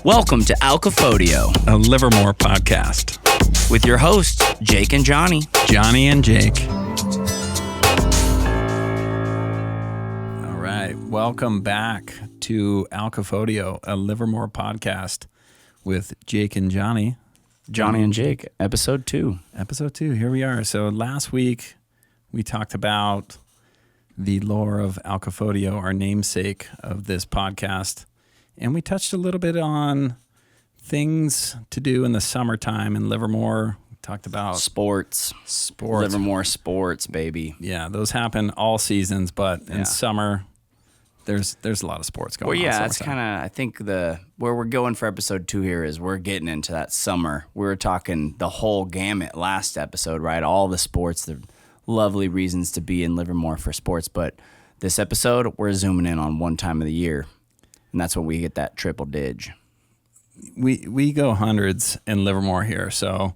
Welcome to Alkafödio, a Livermore podcast with your hosts, Jake and Johnny. Johnny and Jake. All right. Welcome back to Alkafödio, a Livermore podcast with Jake and Johnny. Johnny and Jake, episode 2. Episode 2. Here we are. So last week we talked about the lore of Alkafödio, our namesake of this podcast. And we touched a little bit on things to do in the summertime in Livermore. We talked about sports. Livermore sports, baby. Yeah, those happen all seasons, but in summer, there's a lot of sports going on. Well, yeah, that's kind of, I think where we're going for episode 2 here is we're getting into that summer. We were talking the whole gamut last episode, right? All the sports, the lovely reasons to be in Livermore for sports. But this episode, we're zooming in on one time of the year. And that's when we get that triple dig. We go hundreds in Livermore here, so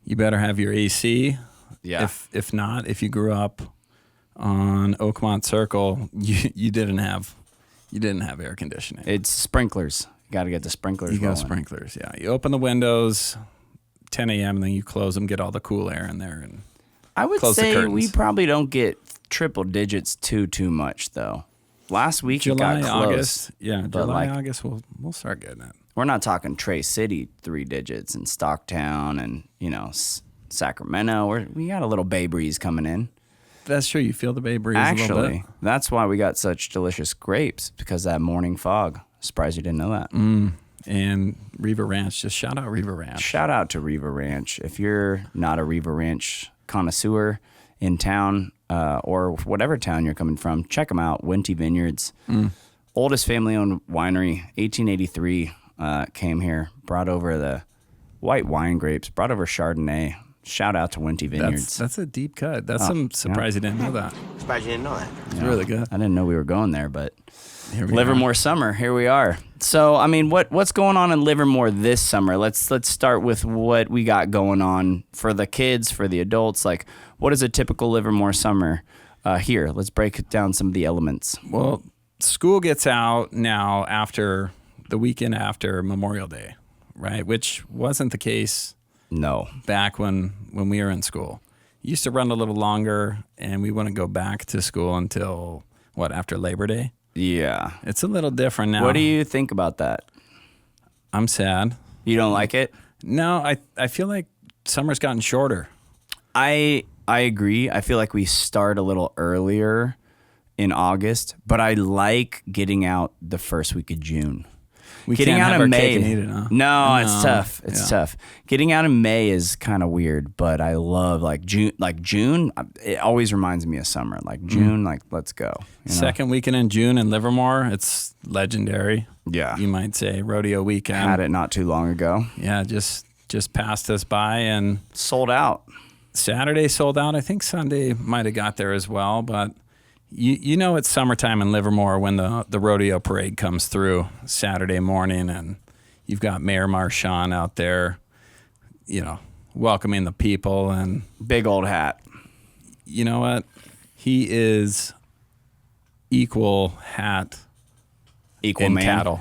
you better have your AC. Yeah. If not, if you grew up on Oakmont Circle, you didn't have air conditioning. It's sprinklers. You got to get the sprinklers. You got sprinklers. Yeah. You open the windows 10 a.m. and then you close them, get all the cool air in there, and I would say we probably don't get triple digits too much though. Last week July, it got close. August. Yeah, July, August, we'll start getting it. We're not talking Trace City 3 digits and Stocktown and, Sacramento. We got a little bay breeze coming in. That's true. You feel the bay breeze Actually, a little bit. That's why we got such delicious grapes, because that morning fog. Surprised you didn't know that. And Riva Ranch. Just shout out Riva Ranch. Shout out to Riva Ranch. If you're not a Riva Ranch connoisseur in town, or whatever town you're coming from, check them out. Winty Vineyards, oldest family-owned winery, 1883, came here, brought over the white wine grapes, brought over Chardonnay. Shout out to Winty Vineyards. That's a deep cut. That's some surprise you didn't know that. Surprised you didn't know that. It's really good. I didn't know we were going there, but Livermore summer, here we are. So, I mean, what's going on in Livermore this summer? Let's start with what we got going on for the kids, for the adults. Like, what is a typical Livermore summer here? Let's break down some of the elements. Well, school gets out now after the weekend after Memorial Day, right? Which wasn't the case back when we were in school. It used to run a little longer, and we wouldn't go back to school until, after Labor Day? Yeah. It's a little different now. What do you think about that? I'm sad. You don't like it? No, I feel like summer's gotten shorter. I agree. I feel like we start a little earlier in August, but I like getting out the first week of June. Getting out in May. Cake and eat it, huh? No, it's tough. It's tough. Getting out in May is kind of weird, but I love June. June, it always reminds me of summer. June, let's go. Second weekend in June in Livermore, it's legendary. Yeah, you might say rodeo weekend. Had it not too long ago. Yeah, just passed us by and sold out. Saturday sold out. I think Sunday might have got there as well, but. You know it's summertime in Livermore when the rodeo parade comes through Saturday morning, and you've got Mayor Marchand out there, welcoming the people, and big old hat. You know what? He is equal hat, equal man. Cattle.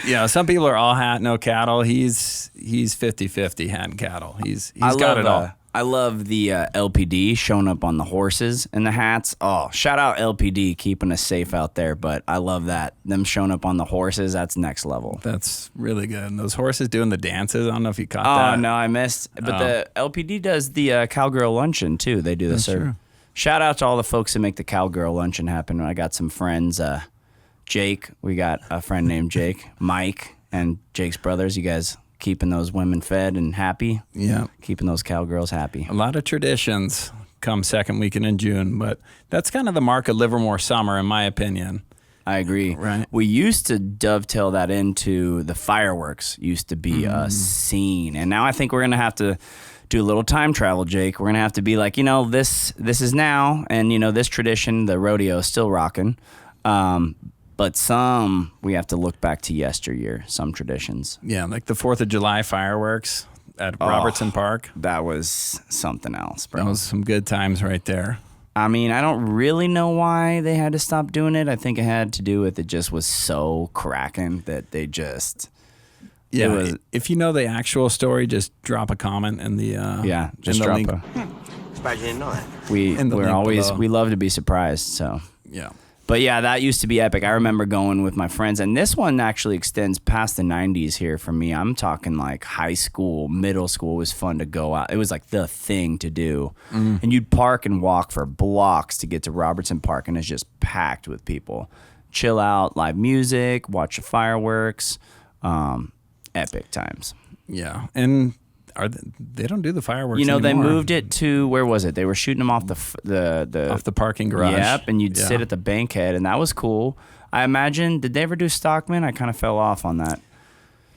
Yeah, some people are all hat, no cattle. He's 50-50 hat and cattle. He's got it all. I love the LPD showing up on the horses and the hats. Oh, shout out LPD keeping us safe out there. But I love that. Them showing up on the horses, that's next level. That's really good. And those horses doing the dances, I don't know if you caught that. Oh, no, I missed. But the LPD does the Cowgirl Luncheon, too. They do the service. Shout out to all the folks that make the Cowgirl Luncheon happen. I got some friends. Jake, we got a friend named Jake. Mike and Jake's brothers. You guys keeping those women fed and happy. Yeah. Keeping those cowgirls happy. A lot of traditions come second weekend in June, but that's kind of the mark of Livermore summer, in my opinion. I agree. Right. We used to dovetail that into the fireworks used to be a scene. And now I think we're going to have to do a little time travel, Jake. We're going to have to be like, this is now. And, this tradition, the rodeo is still rocking. But some, we have to look back to yesteryear, some traditions. Yeah, like the 4th of July fireworks at Robertson Park. That was something else, bro. That was some good times right there. I mean, I don't really know why they had to stop doing it. I think it had to do with it just was so cracking that they just... Yeah. If you know the actual story, just drop a comment in the just in the drop link. Surprised you didn't know that. We love to be surprised. So yeah. But yeah, that used to be epic. I remember going with my friends, and this one actually extends past the 90s here for me. I'm talking like high school, middle school was fun to go out. It was like the thing to do. And you'd park and walk for blocks to get to Robertson Park, and it's just packed with people. Chill out, live music, watch the fireworks. Epic times. Yeah. And they don't do the fireworks anymore. They moved it to, where was it? They were shooting them off off the parking garage. Yep, and you'd sit at the bankhead, and that was cool. I imagine, did they ever do Stockman? I kind of fell off on that.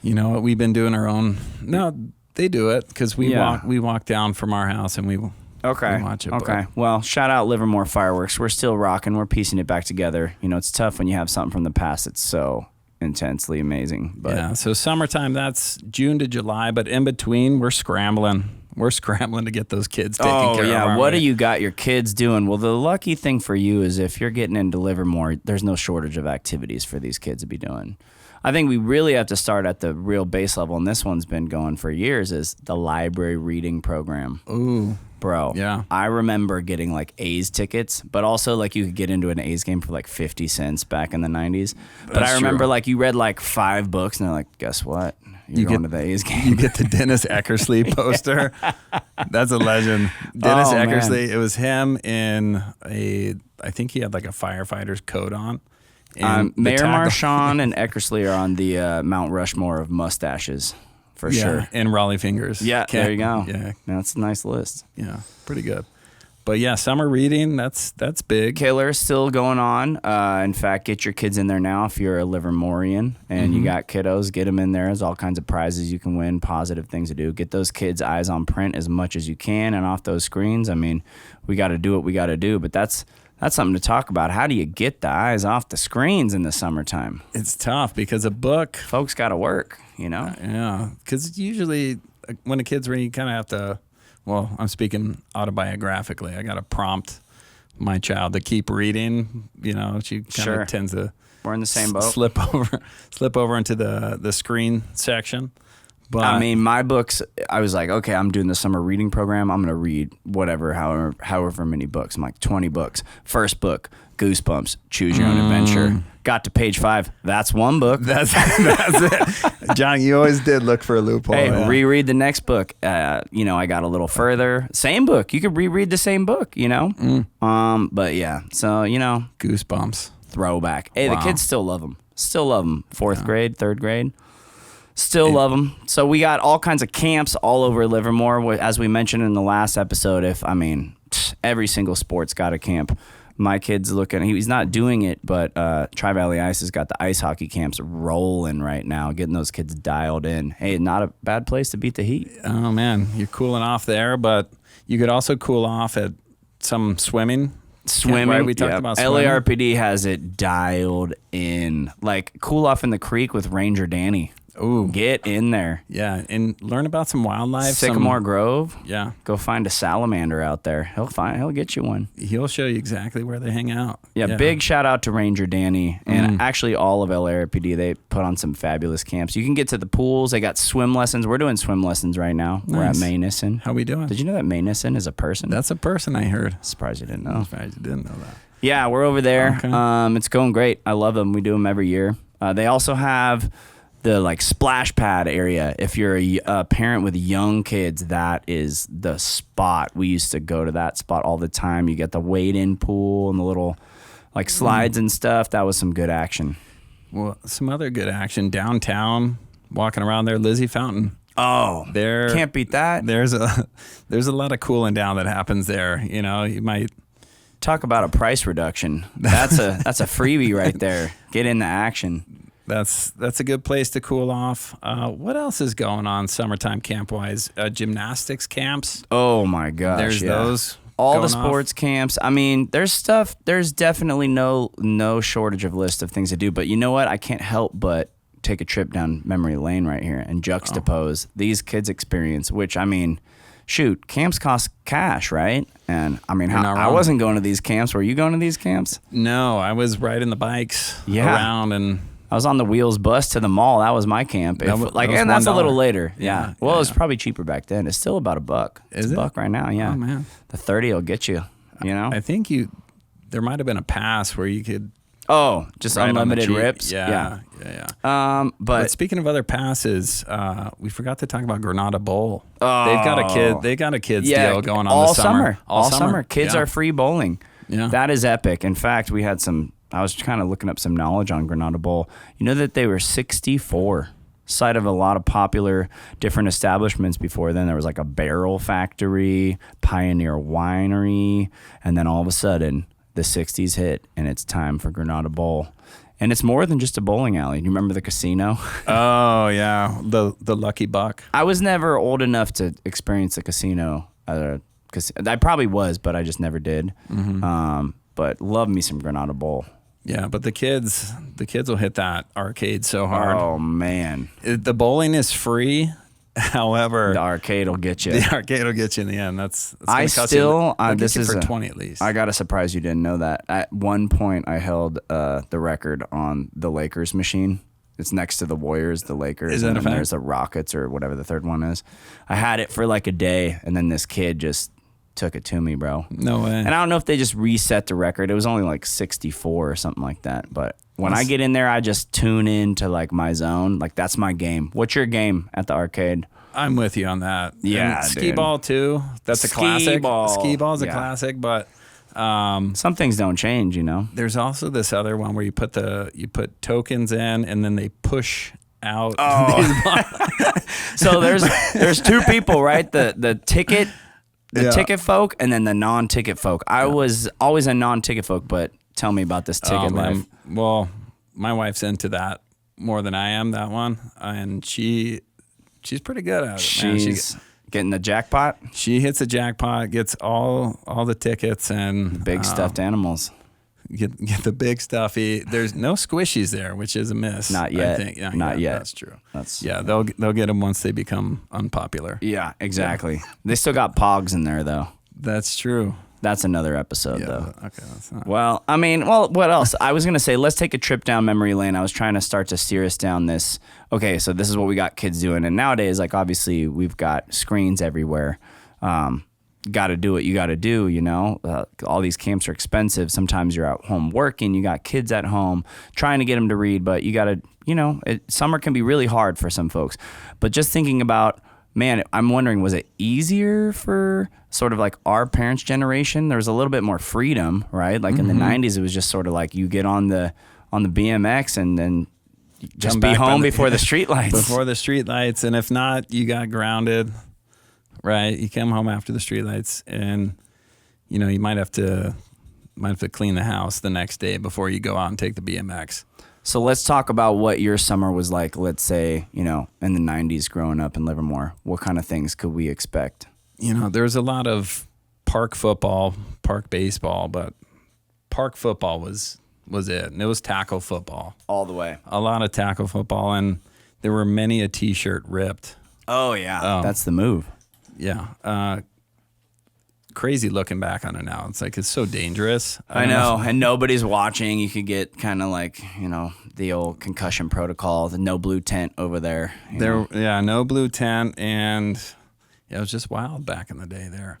You know what? We've been doing our own. No, they do it because we walk down from our house and we watch it. Okay. Well, shout out Livermore Fireworks. We're still rocking. We're piecing it back together. It's tough when you have something from the past. It's so intensely amazing. But yeah, so summertime, that's June to July, but in between we're scrambling to get those kids taken care of. What do you got your kids doing? Well, the lucky thing for you is if you're getting into Livermore, there's no shortage of activities for these kids to be doing. I think we really have to start at the real base level, and this one's been going for years, is the library reading program. Ooh. Bro, yeah. I remember getting like A's tickets, but also like you could get into an A's game for like 50 cents back in the 90s. But I remember like you read like 5 books and they're like, guess what? You're going to the A's game. You get the Dennis Eckersley poster. That's a legend. Dennis Eckersley, it was him in I think he had like a firefighter's coat on. Mayor Marchand and Eckersley are on the Mount Rushmore of mustaches. For sure. And Raleigh Fingers. Yeah, there you go. Yeah. That's a nice list. Yeah, pretty good. But yeah, summer reading, that's big. Killer still going on. In fact, get your kids in there now if you're a Livermorean and you got kiddos. Get them in there. There's all kinds of prizes you can win, positive things to do. Get those kids' eyes on print as much as you can and off those screens. I mean, we got to do what we got to do, but that's something to talk about. How do you get the eyes off the screens in the summertime? It's tough because a book... Folks got to work, Yeah, because usually when the kids read, you kind of have to... Well, I'm speaking autobiographically. I got to prompt my child to keep reading. She kind of tends to... We're in the same boat. Slip over into the screen section. But I mean, my books, I was like, okay, I'm doing the summer reading program. I'm going to read however many books. I'm like 20 books. First book, Goosebumps, Choose Your Own Adventure. Got to page 5. That's one book. That's it. John, you always did look for a loophole. Hey, reread the next book. I got a little further. Same book. You could reread the same book, But yeah, so, Goosebumps. Throwback. Hey, the kids still love them. Still love them. 4th grade, 3rd grade. Still love them. So we got all kinds of camps all over Livermore. As we mentioned in the last episode, every single sport's got a camp. My kid's he's not doing it, but Tri-Valley Ice has got the ice hockey camps rolling right now, getting those kids dialed in. Hey, not a bad place to beat the heat. Oh, man. You're cooling off there, but you could also cool off at some swimming. Right? We talked about swimming. LARPD has it dialed in. Like, cool off in the creek with Ranger Danny. Ooh. Get in there. Yeah, and learn about some wildlife. Sycamore Grove. Yeah. Go find a salamander out there. He'll get you one. He'll show you exactly where they hang out. Yeah, big shout out to Ranger Danny and actually all of LARPD. They put on some fabulous camps. You can get to the pools. They got swim lessons. We're doing swim lessons right now. Nice. We're at Maynissen. How we doing? Did you know that Maynissen is a person? That's a person, I heard. Surprised you didn't know. I'm surprised you didn't know that. Yeah, we're over there. Okay. It's going great. I love them. We do them every year. They also have the splash pad area. If you're a parent with young kids, that is the spot. We used to go to that spot all the time. You get the wade-in pool and the little slides and stuff. That was some good action. Well, some other good action downtown. Walking around there, Lizzie Fountain. Oh, there can't beat that. There's a lot of cooling down that happens there. You might talk about a price reduction. That's a freebie right there. Get into action. That's a good place to cool off. What else is going on summertime camp-wise? Gymnastics camps. Oh, my gosh. There's those. All the sports camps. I mean, there's stuff. There's definitely no shortage of list of things to do. But you know what? I can't help but take a trip down memory lane right here and juxtapose these kids' experience, which, I mean, shoot, camps cost cash, right? And, I mean, I wasn't going to these camps. Were you going to these camps? No, I was riding the bikes around and I was on the Wheels bus to the mall. That was my camp. That was And that's $1. a little later. Yeah. Well, it was probably cheaper back then. It's still about $1. It's $1 right now. Yeah. Oh man. The 30 will get you. You know. I think there might have been a pass where you could. Oh, just unlimited rips. Yeah. But speaking of other passes, we forgot to talk about Granada Bowl. Oh. They got a kids deal going on all this summer. All summer. Kids are free bowling. Yeah. That is epic. In fact, I was kind of looking up some knowledge on Granada Bowl. You know that they were 64, site of a lot of popular different establishments before then. There was like a barrel factory, Pioneer Winery, and then all of a sudden the 60s hit and it's time for Granada Bowl. And it's more than just a bowling alley. You remember the casino? Oh yeah, the Lucky Buck. I was never old enough to experience a casino. I probably was, but I just never did. Mm-hmm. But love me some Granada Bowl. Yeah, but the kids will hit that arcade so hard. Oh man, The bowling is free. However, the arcade will get you. The arcade will get you in the end. That's this is for 20 at least. I got a surprise you didn't know that. At one point, I held the record on the Lakers machine. It's next to the Warriors, the Lakers, is that and a then fact? there's the Rockets or whatever the third one is. I had it for like a day, and then this kid just took it to me, bro. No way. And I don't know if they just reset the record. It was only like 64 or something like that. But when I get in there, I just tune into like my zone. Like that's my game. What's your game at the arcade? I'm with you on that. Yeah, and skee ball too. That's a classic. Skee ball is a classic, but some things don't change, you know. There's also this other one where you put tokens in and then they push out. Oh. So there's two people, right? The ticket. Ticket folk and then the non-ticket folk. I was always a non-ticket folk, but tell me about this ticket life. Well, my wife's into that more than I am, that one. And she's pretty good at it. She's getting the jackpot. She hits the jackpot, gets all the tickets and big stuffed animals. Get the big stuffy. There's no squishies there, which is a miss. Not yet. I think. Not yet. That's true. They'll get them once they become unpopular. Yeah, exactly. They still got pogs in there though. That's true. That's another episode though. Okay. That's not. Well, I mean, what else? I was gonna say let's take a trip down memory lane. I was trying to start to steer us down this. Okay, so this is what we got kids doing, and nowadays, like obviously, we've got screens everywhere. Got to do what you got to do, you know. All these camps are expensive. Sometimes you're at home working. You got kids at home trying to get them to read, but you got to, you know, summer can be really hard for some folks. But just thinking about, man, I'm wondering, was it easier for sort of like our parents' generation? There was a little bit more freedom, right? Like in the 90s, it was just sort of like you get on the BMX and then just be home before the street lights. Before the street lights, and if not, you got grounded. Right, you come home after the streetlights, and you know you might have to clean the house the next day before you go out and take the BMX. So let's talk about what your summer was like. Let's say, you know, in the '90s, growing up in Livermore, what kind of things could we expect? You know, there's a lot of park football, park baseball, but park football was it, and it was tackle football all the way. A lot of tackle football, and there were many a T-shirt ripped. Oh yeah, that's the move. Yeah. Crazy looking back on it now. It's like, it's so dangerous. I know. And nobody's watching. You could get kind of like, you know, the old concussion protocol, the no blue tent over there. No blue tent. And it was just wild back in the day there.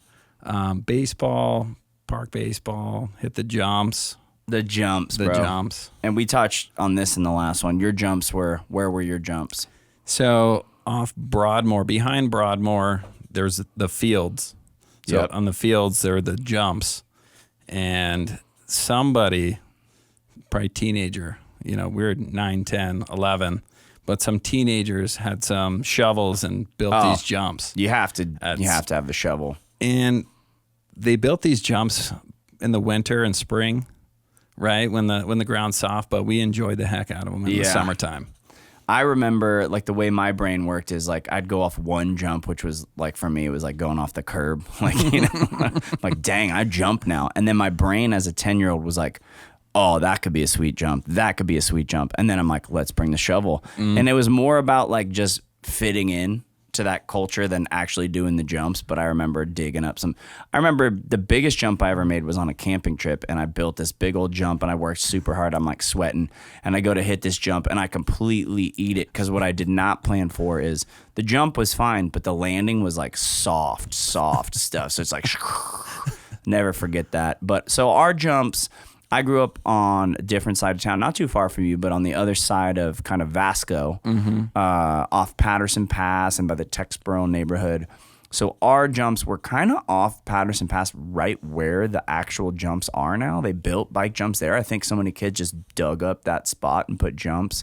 Baseball, park baseball, hit the jumps. The jumps, bro. And we touched on this in the last one. Your jumps where were your jumps? So off Broadmoor, behind Broadmoor, there's the fields. So on the fields, there are the jumps. And somebody, probably teenager, you know, we were 9, 10, 11, but some teenagers had some shovels and built these jumps. You have to have the shovel. And they built these jumps in the winter and spring, right? When the ground's soft, but we enjoyed the heck out of them in the summertime. I remember like the way my brain worked is like I'd go off one jump, which was like for me, it was like going off the curb. Like, you know, like, dang, I jump now. And then my brain as a 10-year-old was like, oh, that could be a sweet jump. That could be a sweet jump. And then I'm like, let's bring the shovel. And it was more about like just fitting in to that culture than actually doing the jumps, but I remember digging up some. I remember the biggest jump I ever made was on a camping trip, and I built this big old jump, and I worked super hard. I'm like sweating, and I go to hit this jump, and I completely eat it, because what I did not plan for is the jump was fine, but the landing was like soft stuff. So it's like, never forget that. But so our jumps, I grew up on a different side of town, not too far from you, but on the other side of kind of Vasco, off Patterson Pass and by the Texboro neighborhood. So our jumps were kind of off Patterson Pass, right where the actual jumps are now. They built bike jumps there. I think so many kids just dug up that spot and put jumps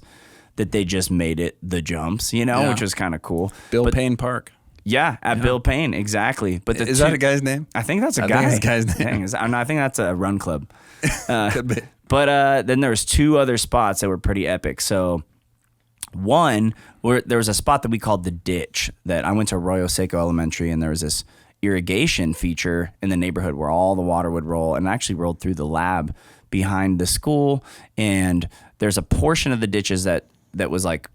that they just made it the jumps, which was kind of cool. Bill Payne Park. Yeah, at Bill Payne, exactly. But is that a guy's name? I think that's a guy. I think it's a guy's name. I think that's a run club. Could be. But then there was 2 other spots that were pretty epic. So one, there was a spot that we called the Ditch, that I went to Arroyo Seco Elementary, and there was this irrigation feature in the neighborhood where all the water would roll, and it actually rolled through the lab behind the school. And there's a portion of the ditches that was like,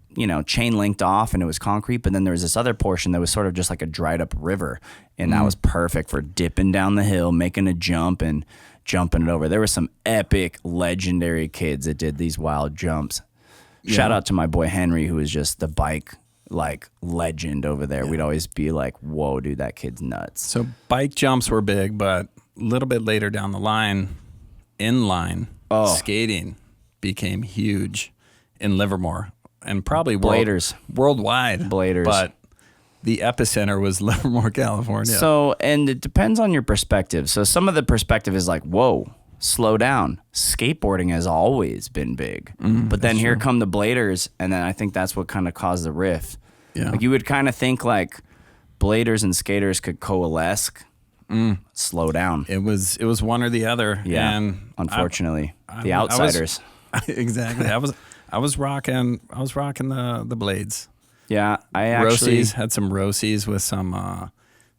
chain linked off, and it was concrete. But then there was this other portion that was sort of just like a dried up river. And that was perfect for dipping down the hill, making a jump and jumping it over. There were some epic, legendary kids that did these wild jumps. Yeah. Shout out to my boy Henry, who was just the bike like legend over there. Yeah. We'd always be like, whoa, dude, that kid's nuts. So bike jumps were big, but a little bit later down the line, inline skating became huge in Livermore, and probably worldwide. Bladers. But the epicenter was Livermore, California. So, and it depends on your perspective. So some of the perspective is like, whoa, slow down. Skateboarding has always been big. But then here come the bladers, and then I think that's what kind of caused the rift. Yeah. Like you would kind of think like bladers and skaters could coalesce. Slow down. It was one or the other. Yeah. And unfortunately, the outsiders. Exactly. I was rocking the blades. Yeah, I actually had some Rosies with some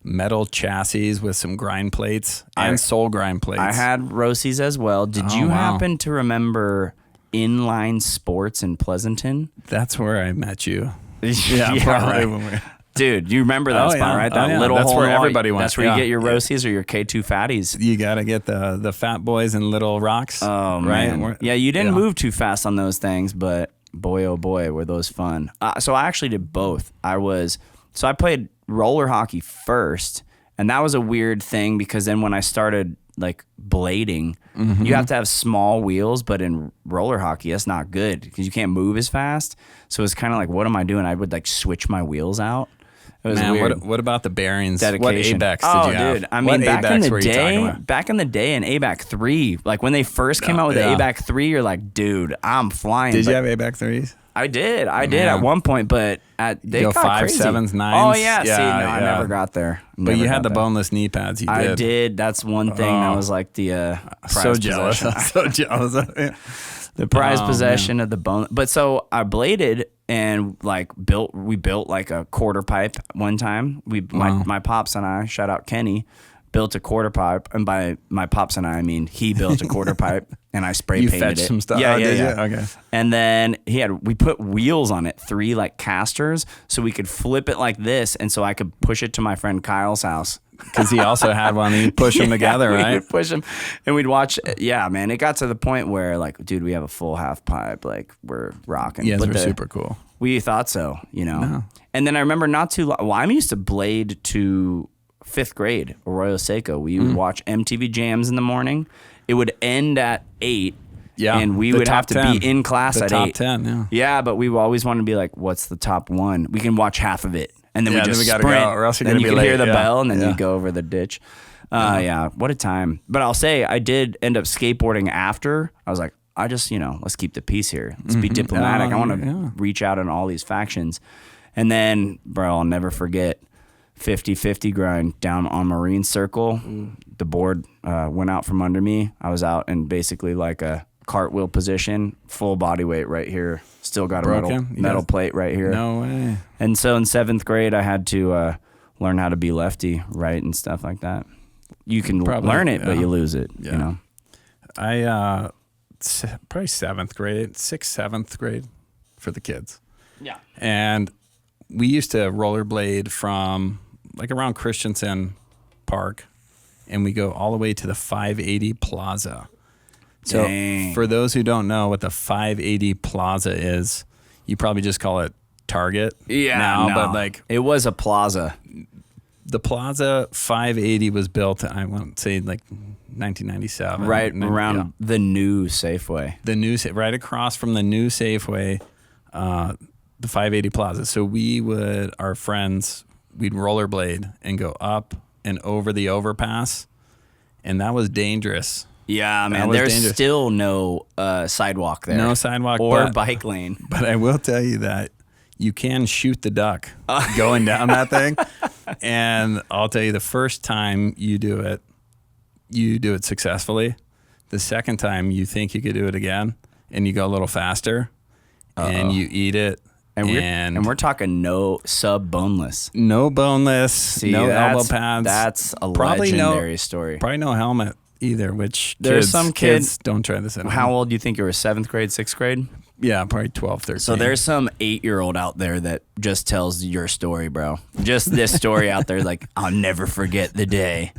metal chassis with some grind plates and sole grind plates. I had Rosies as well. Did you happen to remember Inline Sports in Pleasanton? That's where I met you. Yeah, probably. Right. Dude, you remember that spot, right? That little that's hole. Where everybody went. That's where you get your Rosies or your K2 fatties. You got to get the Fat Boys and Little Rocks. Oh, man. Right? Yeah, you didn't move too fast on those things, but boy, oh boy, were those fun. So I actually did both. I played roller hockey first, and that was a weird thing because then when I started like blading, you have to have small wheels, but in roller hockey, that's not good because you can't move as fast. So it's kind of like, what am I doing? I would like switch my wheels out. It was weird. What about the bearings? Dedication. What ABEX did you have? Dude, I mean, back in the day in ABAC 3, like when they first came out with the ABAC 3, you're like, dude, I'm flying. Did you have ABAC 3s? I did at one point, but they got 5, crazy. 7s, 9s. Oh yeah, I never got there. But you had the boneless knee pads. I did. That's one thing that was like the so jealous. I'm so jealous of it. The prized possession of the bone. But so I bladed and we built like a quarter pipe one time. My pops and I, shout out Kenny, built a quarter pipe, and by my pops and I mean he built a quarter pipe, and I spray painted it. You fetched some stuff. Yeah. Okay. And then we put wheels on it, 3 like casters, so we could flip it like this, and so I could push it to my friend Kyle's house. Because he also had one, and you'd push them together, right? We'd push them, and we'd watch. Yeah, man, it got to the point where, like, dude, we have a full half pipe, like, we're rocking. Yeah, they're super cool. We thought so, No. And then I remember not too long. Well, I'm used to blade to 5th grade, Arroyo Seco. We would watch MTV Jams in the morning. It would end at 8. Yeah, and we would have to 10. Be in class at 8. Top 10, yeah. Yeah, but we always wanted to be like, what's the top one? We can watch half of it. And then we just gotta sprint, go, or else you're then gonna you be can late. hear the bell, and then you go over the ditch. What a time. But I'll say I did end up skateboarding after. I was like, I just, let's keep the peace here. Let's be diplomatic. I want to reach out on all these factions. And then, bro, I'll never forget 50-50 grind down on Marine Circle. The board went out from under me. I was out in basically like a cartwheel position, full body weight right here. Still got a metal plate right here. No way. And so in 7th grade, I had to learn how to be lefty, right, and stuff like that. You can learn it, but you lose it, I probably 7th grade, 6th, 7th grade for the kids. Yeah. And we used to rollerblade from like around Christensen Park, and we go all the way to the 580 Plaza. So for those who don't know what the 580 Plaza is, you probably just call it Target now, no. but like it was a plaza. The Plaza 580 was built, I won't say like 1997. Right around the new Safeway. Right across from the new Safeway, the 580 Plaza. So our friends, we'd rollerblade and go up and over the overpass, and that was dangerous. Yeah, man, there's still no sidewalk there. No sidewalk. Or bike lane. But I will tell you that you can shoot the duck going down that thing. And I'll tell you, the first time you do it successfully. The second time you think you could do it again, and you go a little faster, and you eat it. And we're talking no boneless. No boneless, no elbow pads. That's a legendary story. Probably no helmet either, which there's some kids don't try this at home. How old do you think you were? 7th grade, 6th grade? Yeah, probably 12, 13. So there's some 8-year-old out there that just tells your story, bro. Just this story out there, like, I'll never forget the day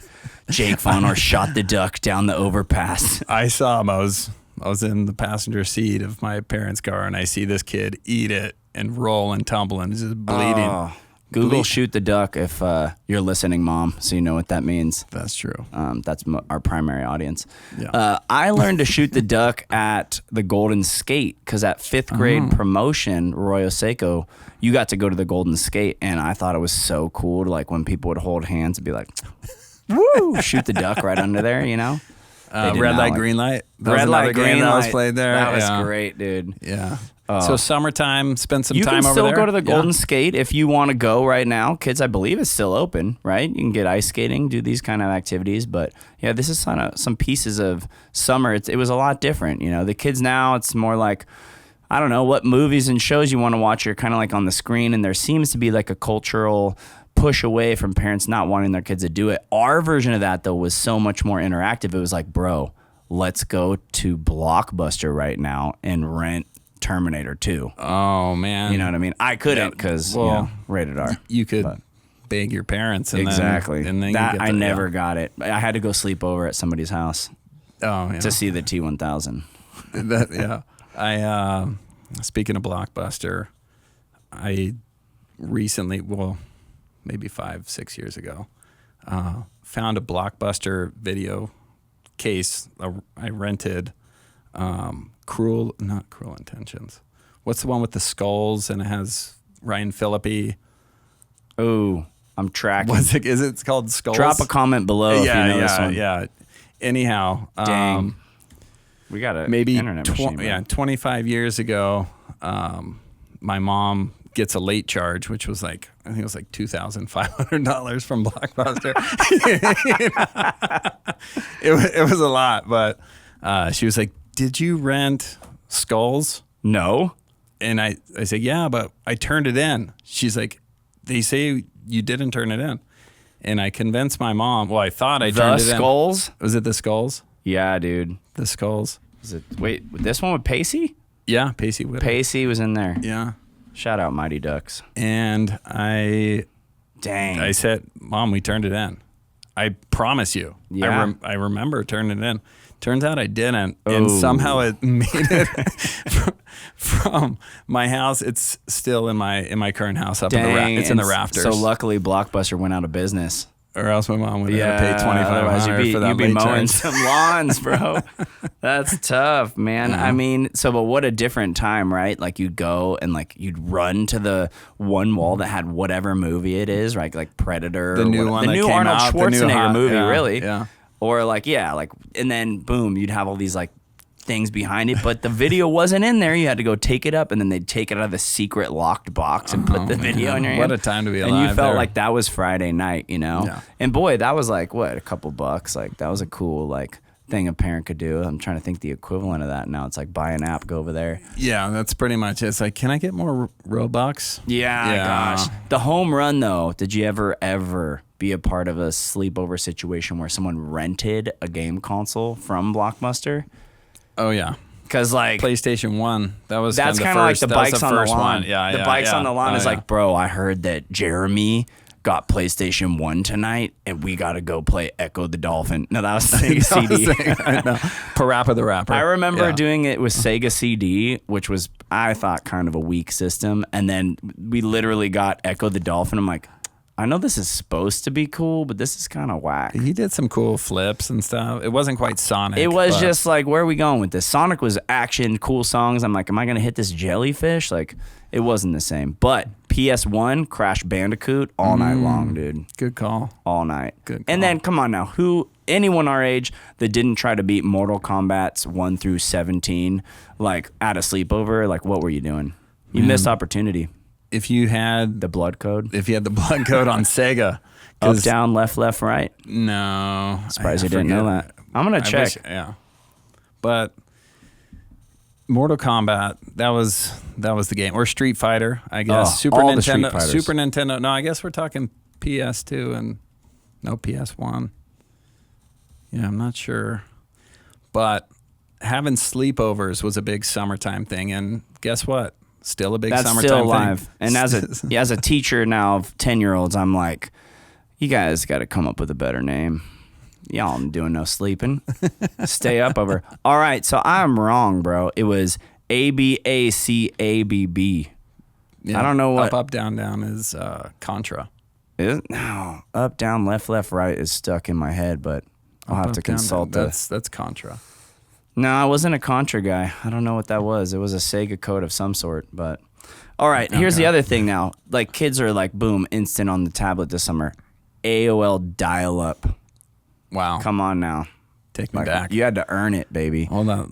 Jake Fahnhorst shot the duck down the overpass. I saw him. I was in the passenger seat of my parents' car, and I see this kid eat it and roll and tumble and just bleeding. Google shoot the duck if you're listening, Mom, so you know what that means. That's true. That's our primary audience. Yeah. I learned to shoot the duck at the Golden Skate because at 5th grade promotion, Arroyo Seco, you got to go to the Golden Skate, and I thought it was so cool to, like, when people would hold hands and be like, woo, shoot the duck right under there, you know? Red light, green light. Red light, green light. That was played there. That was great, dude. Yeah. So summertime, spend some you time over there. You can still go to the Golden Skate if you want to go right now. Kids, I believe, is still open, right? You can get ice skating, do these kind of activities. But yeah, this is kind of some pieces of summer. It was a lot different. You know, the kids now, it's more like, I don't know, what movies and shows you want to watch are kind of like on the screen. And there seems to be like a cultural push away from parents not wanting their kids to do it. Our version of that, though, was so much more interactive. It was like, bro, let's go to Blockbuster right now and rent Terminator 2. Oh, man. You know what I mean? I couldn't because, rated R. You could beg your parents. And exactly. Then I never got it. I had to go sleep over at somebody's house to see the T-1000. Speaking of Blockbuster, I recently, maybe 5-6 years ago, found a Blockbuster video case. I rented not Cruel Intentions. What's the one with the skulls and it has Ryan Phillippe? Oh, I'm tracking. Is it called Skulls? Drop a comment below if you know this one. Yeah. Anyhow, dang. We got a maybe internet machine. 25 years ago, my mom gets a late charge, which was like, I think it was like $2,500 from Blockbuster. It was a lot, but she was like, "Did you rent Skulls?" No. And I said, "Yeah, but I turned it in." She's like, "They say you didn't turn it in." And I convinced my mom. Well, I thought I turned it in. The Skulls? Was it the Skulls? Yeah, dude. The Skulls. Wait, this one with Pacey? Yeah, Pacey Widow. Pacey was in there. Yeah. Shout out Mighty Ducks. And I said, "Mom, we turned it in. I promise you." Yeah. I remember turning it in. Turns out I didn't, and somehow it made it from my house. It's still in my current house up in the it's in the rafters. So luckily, Blockbuster went out of business, or else my mom would have paid $2,500 for that. You'd be mowing some lawns, bro. That's tough, man. Yeah. I mean, but what a different time, right? Like you'd go and like you'd run to the one wall that had whatever movie it is, right? Like Predator, the new one, the new Arnold Schwarzenegger movie, really. Yeah. Or and then boom, you'd have all these like things behind it, but the video wasn't in there. You had to go take it up, and then they'd take it out of the secret locked box and put the video in your hand. What a time to be alive. And you felt there. like that was Friday night, you know? Yeah. And boy, that was like, what, a couple bucks? Like that was a cool like thing a parent could do. I'm trying to think the equivalent of that now. It's like buy an app, go over there. Yeah, that's pretty much it. It's like, can I get more Robux? Yeah, gosh. The home run though, did you ever be a part of a sleepover situation where someone rented a game console from Blockbuster? Oh yeah. Because like PlayStation 1, that's kind of like the bikes on the lawn. Yeah, the bikes on the lawn is like, bro, I heard that Jeremy got PlayStation 1 tonight, and we got to go play Echo the Dolphin. No, that was Sega CD. I know. Parappa the Rapper. I remember doing it with Sega CD, which was, I thought, kind of a weak system. And then we literally got Echo the Dolphin. I'm like, I know this is supposed to be cool, but this is kind of whack. He did some cool flips and stuff. It wasn't quite Sonic. It was just like, where are we going with this? Sonic was action, cool songs. I'm like, am I going to hit this jellyfish? Like, it wasn't the same. But PS1, Crash Bandicoot, all night long, dude. Good call. All night. Good call. And then, come on now, anyone our age that didn't try to beat Mortal Kombat's 1 through 17, like, at a sleepover, like, what were you doing? You missed opportunity. If you had the blood code on Sega, up, down, left, right. No, surprised you didn't know that. I'm gonna check. But Mortal Kombat, that was the game, or Street Fighter, I guess. Super Nintendo. No, I guess we're talking PS2 and no PS1. Yeah, I'm not sure, but having sleepovers was a big summertime thing, and guess what? Still a big summertime thing. That's still alive. And as a teacher now of 10-year-olds, I'm like, you guys got to come up with a better name. Y'all ain't doing no sleeping. Stay up over. All right, so I'm wrong, bro. It was ABACABB. Yeah, I don't know what. Up, down, down is Contra. Is it? No. Up, down, left, right is stuck in my head, but I'll have to consult that. That's Contra. No, I wasn't a Contra guy. I don't know what that was. It was a Sega code of some sort, but all right, here's the other thing now. Like, kids are like, boom, instant on the tablet this summer. AOL dial-up. Wow. Come on now. Take me back. You had to earn it, baby. Hold on.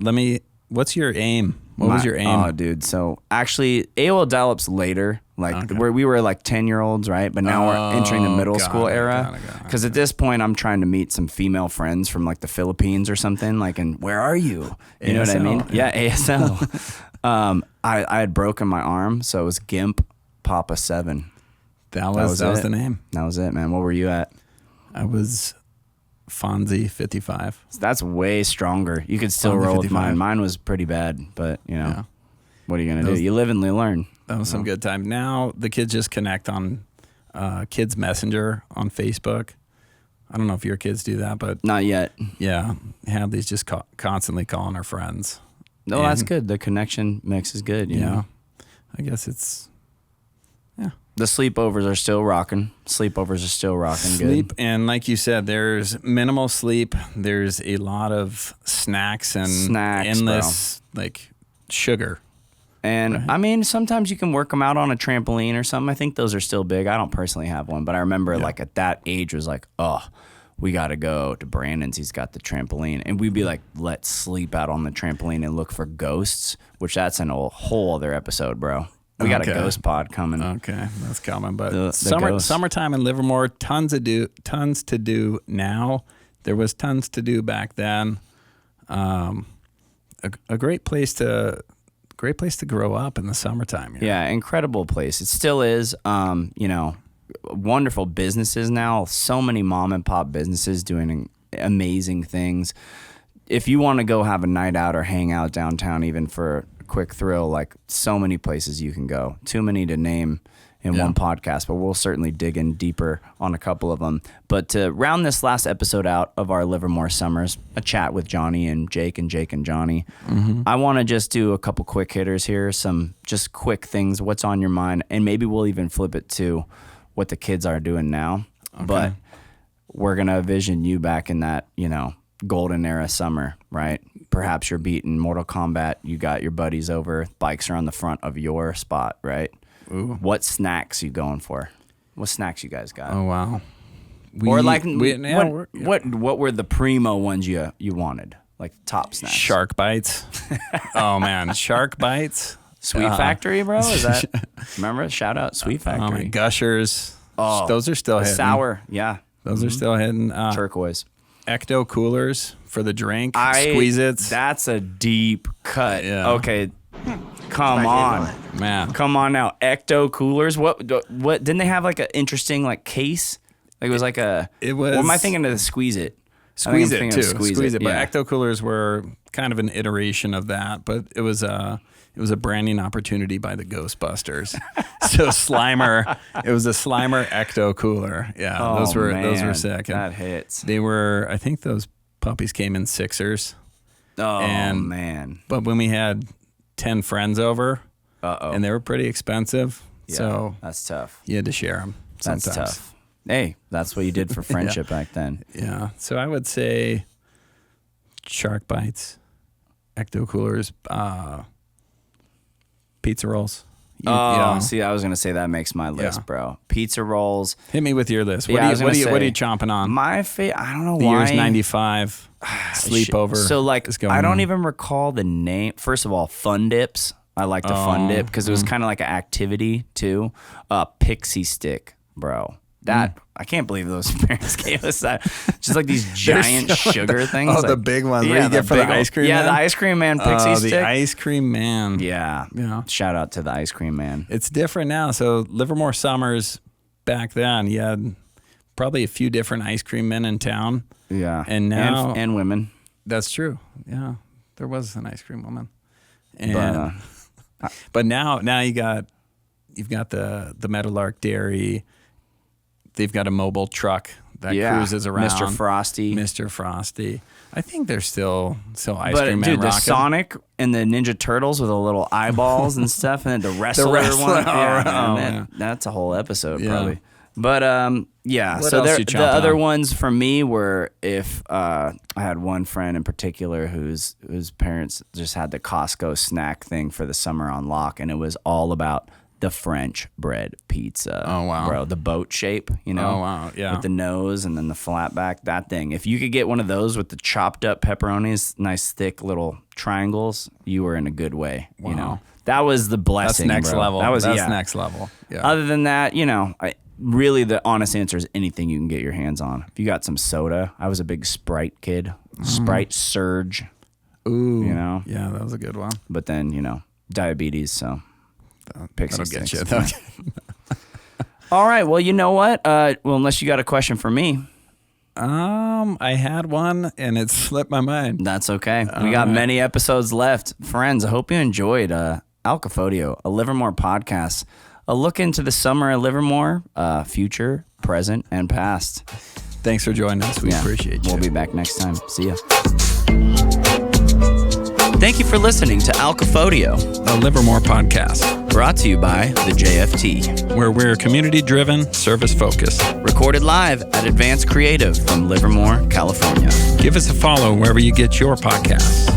What's your aim? What was your aim? Oh, dude. So actually, AOL dial-up's later, where we were like 10-year-olds, right? But now we're entering the middle school era. Because at this point, I'm trying to meet some female friends from like the Philippines or something. Like, and where are you? You know what I mean? Yeah, ASL. I had broken my arm, so it was GIMP Papa 7. That was the name. That was it, man. What were you at? I was Fonzie 55. So that's way stronger. You could still roll 55. With mine. Mine was pretty bad, but you know, what are you gonna do? You live and you learn. That was some good time. Now the kids just connect on Kids Messenger on Facebook. I don't know if your kids do that, but not yet. Yeah, Hadley's just constantly calling her friends. No, that's good. The connection mix is good. You know? I guess it's. The sleepovers are still rocking. Sleep, good. And like you said, there's minimal sleep. There's a lot of snacks and endless like sugar. And right? I mean, sometimes you can work them out on a trampoline or something. I think those are still big. I don't personally have one, but I remember like at that age was like, oh, we got to go to Brandon's. He's got the trampoline. And we'd be like, let's sleep out on the trampoline and look for ghosts, which that's a whole other episode, bro. We got a ghost pod coming. Okay, that's coming. But summertime in Livermore, tons to do now. There was tons to do back then. A great place to grow up in the summertime. You know? Yeah, incredible place. It still is. Wonderful businesses now. So many mom and pop businesses doing amazing things. If you want to go have a night out or hang out downtown, even for quick thrill, like so many places you can go. Too many to name in one podcast, but we'll certainly dig in deeper on a couple of them. But to round this last episode out of our Livermore Summers, a chat with Johnny and Jake and Johnny, I want to just do a couple quick hitters here, some just quick things, what's on your mind, and maybe we'll even flip it to what the kids are doing now. Okay. But we're going to vision you back in that, golden era summer, right? Perhaps you're beating Mortal Kombat. You got your buddies over. Bikes are on the front of your spot, right? Ooh. What snacks you going for? What snacks you guys got? Oh wow! What were the primo ones you wanted? Like top snacks? Shark bites. Oh man, shark bites. Sweet Factory, bro. Is that? Remember? Shout out Sweet Factory. Gushers. Oh, those are still hitting. Sour. Yeah, those are still hitting. Turquoise. Ecto coolers for the drink. Squeeze-Its. That's a deep cut. Yeah. Okay. Come on. Man. Come on now. Ecto coolers. What didn't they have like an interesting like case? Like it was like a. It was. What am I thinking of the Squeeze-It? Squeeze it too. Squeeze it. But Yeah. ecto coolers were kind of an iteration of that, but it was a branding opportunity by the Ghostbusters. So Slimer, it was a Slimer ecto cooler. Yeah, those were sick. That hits. They were, I think those puppies came in sixers. Oh man! But when we had 10 friends over, and they were pretty expensive, so that's tough. You had to share them. Sometimes. That's tough. Hey, that's what you did for friendship back then. Yeah. So I would say shark bites, ecto coolers, pizza rolls. See, I was gonna say that makes my list, bro. Pizza rolls. Hit me with your list. What are you chomping on? My I don't know the why. Year's 95 sleepover. So like, I don't on. even recall the name. First of all, Fun Dips. I like the Fun Dip because it was kind of like an activity too. Pixie Stick, bro. That I can't believe those parents gave us that. Just like these giant sugar things. Oh, the big ones. Yeah, you get for the ice cream man? Yeah, the ice cream man pixie stick. The ice cream man. Yeah. Shout out to the ice cream man. It's different now. So Livermore summers back then, you had probably a few different ice cream men in town. Yeah. And now and women. That's true. Yeah. There was an ice cream woman. And but now you've got the Meadowlark Dairy. They've got a mobile truck that cruises around. Mr. Frosty. I think they're still ice cream man rocking. The Sonic and the Ninja Turtles with the little eyeballs and stuff, and then the wrestler one. That's a whole episode probably. But so the other ones for me were if I had one friend in particular whose parents just had the Costco snack thing for the summer on lock, and it was all about the French bread pizza. Oh, wow. Bro, the boat shape, you know? Oh, wow, yeah. With the nose and then the flat back, that thing. If you could get one of those with the chopped up pepperonis, nice thick little triangles, you were in a good way, you know? That was the blessing, That's next bro. level. That's next level. Yeah. Other than that, really the honest answer is anything you can get your hands on. If you got some soda, I was a big Sprite kid. Sprite Surge. Ooh. You know? Yeah, that was a good one. But then, diabetes, so... That'll get you. All right. Well, you know what? Unless you got a question for me. I had one and it slipped my mind. That's okay. We got many episodes left. Friends, I hope you enjoyed Alkafödio, a Livermore podcast. A look into the summer at Livermore, future, present, and past. Thanks for joining us. We appreciate you. We'll be back next time. See ya. Thank you for listening to Alkafödio, a Livermore podcast, brought to you by the JFT, where we're community-driven, service-focused. Recorded live at Advanced Creative from Livermore, California. Give us a follow wherever you get your podcasts.